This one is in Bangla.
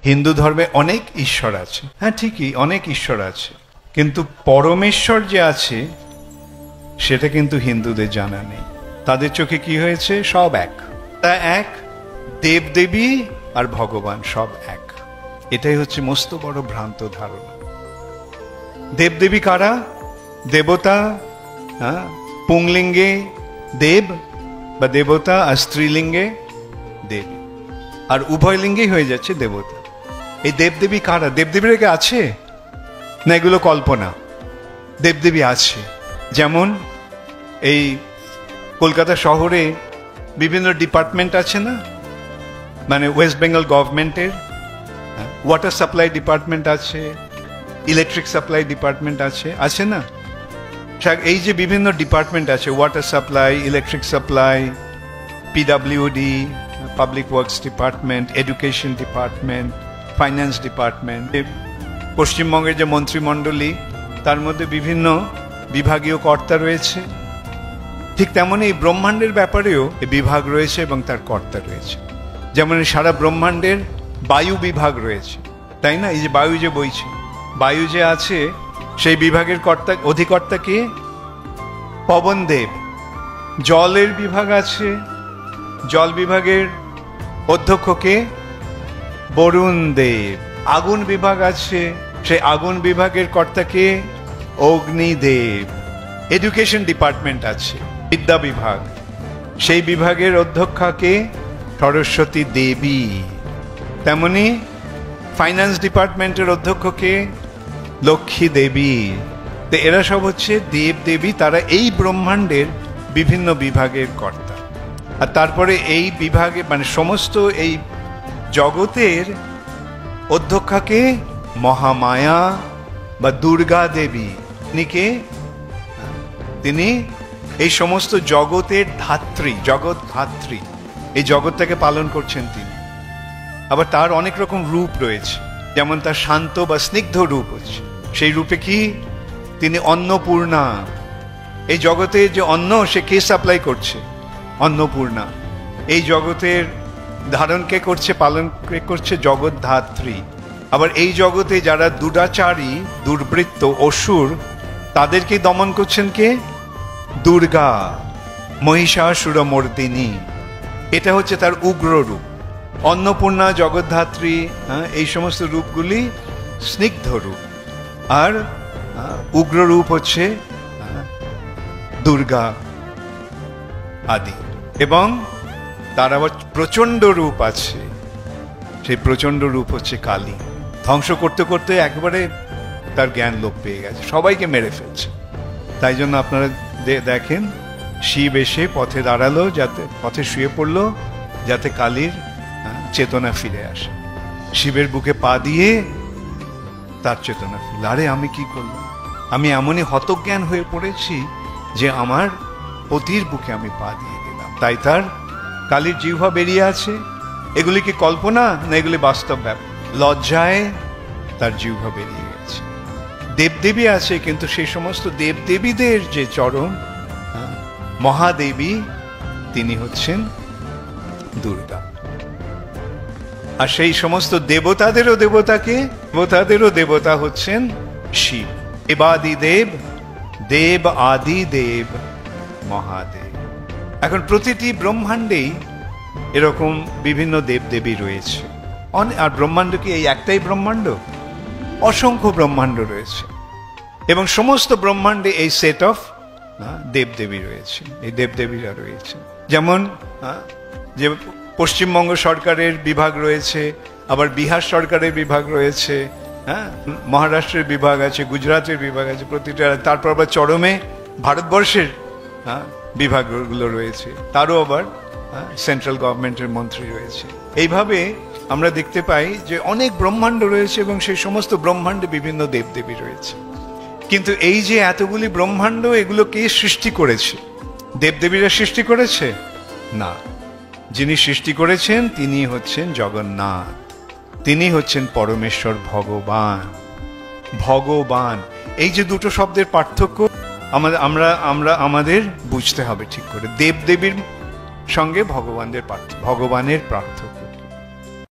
হিন্দু ধর্মে অনেক ঈশ্বর আছে, হ্যাঁ ঠিকই অনেক ঈশ্বর আছে, কিন্তু পরমেশ্বর যে আছে সেটা কিন্তু হিন্দুদের জানা নেই। তাদের চোখে কি হয়েছে? সব এক, তা এক, দেবদেবী আর ভগবান সব এক। এটাই হচ্ছে মস্ত বড় ভ্রান্ত ধারণা। দেবদেবী কারা? দেবতা, হ্যাঁ, পুংলিঙ্গে দেব বা দেবতা, আর স্ত্রীলিঙ্গে দেবী, আর উভয় লিঙ্গেই হয়ে যাচ্ছে দেবতা। এই দেবদেবী কারা? দেবদেবীরা কি আছে না এগুলো কল্পনা? দেবদেবী আছে। যেমন এই কলকাতা শহরে বিভিন্ন ডিপার্টমেন্ট আছে না, মানে ওয়েস্ট বেঙ্গল গভর্নমেন্টের ওয়াটার সাপ্লাই ডিপার্টমেন্ট আছে, ইলেকট্রিক সাপ্লাই ডিপার্টমেন্ট আছে, আছে না? এই যে বিভিন্ন ডিপার্টমেন্ট আছে, water supply, electric supply, PWD, public works department, education department, finance department, পশ্চিমবঙ্গের যে মন্ত্রিমণ্ডলী তার মধ্যে বিভিন্ন বিভাগীয় কর্তা রয়েছে, ঠিক তেমনই এই ব্রহ্মাণ্ডের ব্যাপারেও বিভাগ রয়েছে এবং তার কর্তা রয়েছে। যেমন সারা ব্রহ্মাণ্ডের বায়ু বিভাগ রয়েছে, তাই না? এই যে বায়ু যে বইছে, বায়ু যে আছে সেই বিভাগের কর্তা, অধিকর্তা কে? পবনদেব। জলের বিভাগ আছে, জল বিভাগের অধ্যক্ষ কে? বরুণ দেব। আগুন বিভাগ আছে, সেই আগুন বিভাগের কর্তা কে? অগ্নিদেব। এডুকেশন ডিপার্টমেন্ট আছে, বিদ্যা বিভাগ, সেই বিভাগের অধ্যক্ষা কে? সরস্বতী দেবী। তেমনি ফাইন্যান্স ডিপার্টমেন্টের অধ্যক্ষ কে? লক্ষ্মী দেবী। তো এরা সব হচ্ছে দেব দেবী, তারা এই ব্রহ্মাণ্ডের বিভিন্ন বিভাগের কর্তা। আর তারপরে এই বিভাগে মানে সমস্ত এই জগতের অধ্যক্ষাকে মহামায়া বা দুর্গা দেবী। তিনি এই সমস্ত জগতের ধাত্রী, জগৎ ধাত্রী, এই জগৎটাকে পালন করছেন তিনি। আবার তার অনেক রকম রূপ রয়েছে, যেমন তার শান্ত বা স্নিগ্ধ রূপ হচ্ছে, সেই রূপে কি? তিনি অন্নপূর্ণা। এই জগতে যে অন্ন সে কে সাপ্লাই করছে? অন্নপূর্ণা। এই জগতের ধারণ কে করছে, পালন কে করছে? জগৎ ধাত্রী। আবার এই জগতে যারা দুরাচারী, দুর্বৃত্ত, অসুর, তাদেরকে দমন করছেন কে? দুর্গা, মহিষাসুরমর্দিনী। এটা হচ্ছে তার উগ্র রূপ। অন্নপূর্ণা, জগদ্ধাত্রী, এই সমস্ত রূপগুলি স্নিগ্ধ রূপ, আর উগ্র রূপ হচ্ছে দুর্গা আদি। এবং তার আবার প্রচণ্ড রূপ আছে, সেই প্রচণ্ড রূপ হচ্ছে কালী। ধ্বংস করতে করতে একবারে তার জ্ঞান লোপ পেয়ে গেছে, সবাইকে মেরে ফেলছে। তাই জন্য আপনারা দেখেন শিব এসে পথে দাঁড়ালো, যাতে পথে শুয়ে পড়লো, যাতে কালীর চেতনা ফিরে আসে। শিবের বুকে পা দিয়ে তার চেতনা ফিরল। আরে আমি কি করলাম? আমি এমনই হতজ্ঞান হয়ে পড়েছি যে আমার পতির বুকে আমি পা দিয়ে দিলাম। তাই তার কালীর জিহ্বা বেরিয়ে আছে। এগুলি কি কল্পনা না এগুলি বাস্তব ব্যাপার? লজ্জায় তার জিহ্বা বেরিয়ে গেছে। দেবদেবী আছে, কিন্তু সেই সমস্ত দেবদেবীদের যে চরণ মহাদেবী, তিনি হচ্ছেন দুর্গা। আর সেই সমস্ত দেবতাদেরও দেবতাকে, দেবতাদেরও দেবতা হচ্ছেন শিব। দেবাদি দেব, দেব আদি দেব মহাদেব। এখন প্রতিটি ব্রহ্মাণ্ডেই এরকম বিভিন্ন দেবদেবী রয়েছে। আর ব্রহ্মাণ্ড কি এই একটাই ব্রহ্মাণ্ড? অসংখ্য ব্রহ্মাণ্ড রয়েছে, এবং সমস্ত ব্রহ্মাণ্ডে এই সেট অফ দেবদেবী রয়েছে, এই দেবদেবীরা রয়েছে। যেমন যে পশ্চিমবঙ্গ সরকারের বিভাগ রয়েছে, আবার বিহার সরকারের বিভাগ রয়েছে, হ্যাঁ, মহারাষ্ট্রের বিভাগ আছে, গুজরাটের বিভাগ আছে, প্রতিটা। তারপর আবার চরমে ভারতবর্ষের বিভাগগুলো রয়েছে, তারও আবার সেন্ট্রাল গভর্নমেন্টের মন্ত্রী রয়েছে। এইভাবে আমরা দেখতে পাই যে অনেক ব্রহ্মাণ্ড রয়েছে, এবং সেই সমস্ত ব্রহ্মাণ্ডে বিভিন্ন দেবদেবী রয়েছে। কিন্তু এই যে এতগুলি ব্রহ্মাণ্ড, এগুলো কে সৃষ্টি করেছে? দেবদেবীরা সৃষ্টি করেছে? না। যিনি সৃষ্টি করেছেন তিনি হচ্ছেন জগন্নাথ, তিনি হচ্ছেন পরমেশ্বর ভগবান। ভগবান, এই যে দুটো শব্দের পার্থক্য আমাদের বুঝতে হবে ঠিক করে। দেবদেবীর সঙ্গে ভগবানের পার্থক্য।